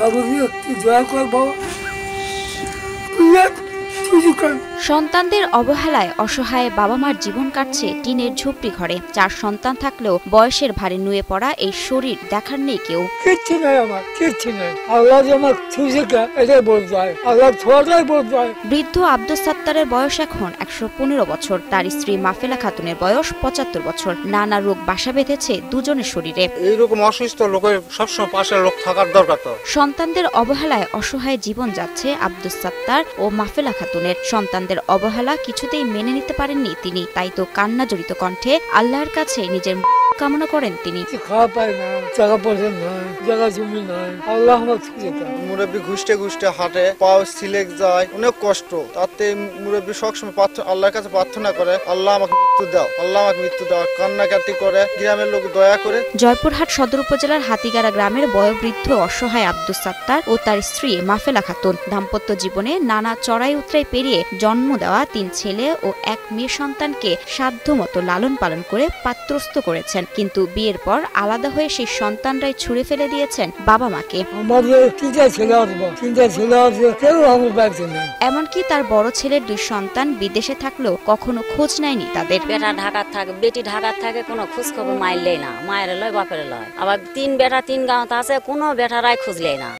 বাবুজি একটু দয়া কর বাবা, সন্তানদের অবহেলায় অসহায় বাবা মার জীবন কাটছে টিনের ঝুপড়ি ঘরে। 4 সন্তান থাকলেও বয়সের ভারে নুয়ে পড়া এই শরীর দেখার নেই কেউ। কিচ্ছু নাই আমার, কিচ্ছু নাই। আল্লাহ যে আমার ছুঁয়েছে এটাই বলতে হয়, আল্লাহ ছোঁয়াটাই বলতে হয়। বৃদ্ধ আব্দুস সাত্তারের বয়স এখন 115 বছর। তার স্ত্রী মাফেলা খাতুনের বয়স 75 বছর। নানা রোগ বাসা বেঁধেছে দুজনের শরীরে। এইরকম অসুস্থ লোকের সবসময় পাশে লোক থাকার দরকার। তো সন্তানদের অবহেলায় অসহায় জীবন যাচ্ছে আব্দুস সাত্তার ও মাফেলা খাতুনের। সন্তানদের অবহেলা কিছুতেই মেনে নিতে পারেননি তিনি। তাই তো কান্না জড়িত কণ্ঠে আল্লাহর কাছে নিজের কামনা করেন তিনি। খাওয়া পায় না, টাকা পয়সা নাই, জায়গা জমি নাই, আল্লাহ আমার ছুঁয়েছে। মুরব্বী ঘুষতে ঘুষতে হাঁটে, পাও সিলেক যায়, অনেক কষ্ট। তাতে মুরব্বী সবসময় আল্লাহর কাছে প্রার্থনা করে, আল্লাহ আমাকে মৃত্যু দাও, আল্লাহ আমাকে মৃত্যু দাও। কান্নাকাটি করে, গ্রামের লোক দয়া করে। জয়পুরহাট সদর উপজেলার হাতিগাড়া গ্রামের বয়োবৃদ্ধ অসহায় আব্দুস সাত্তার ও তার স্ত্রী মাফেলা খাতুন দাম্পত্য জীবনে নানা চড়াই উতরাই পেরিয়ে জন্ম দেওয়া 3 ছেলে ও 1 মেয়ে সন্তানকে সাধ্যমতো লালন পালন করে পাত্রস্থ করেছেন। কিন্তু বিয়ের পর আলাদা হয়ে সেই সন্তানরাই ছুঁড়ে ফেলে দিয়েছেন বাবা মাকে। আমাদের 3টা ছেলে আসবো, 3টা ছেলে আছে, কেউ আমার বাড়িতে নেই। এমনকি তার বড় ছেলের 2 সন্তান বিদেশে থাকলেও কখনো খোঁজ নেয়নি তাদের। বেটা ঢাকার থাকে, বেটি ঢাকার থাকে, কোনো খোঁজ খবর মাইলেই না। মায়ের লয় বাপের লয়। আবার 3 বেটা 3 গাঁওতে আছে, কোনো বেটারাই খুঁজলেই না।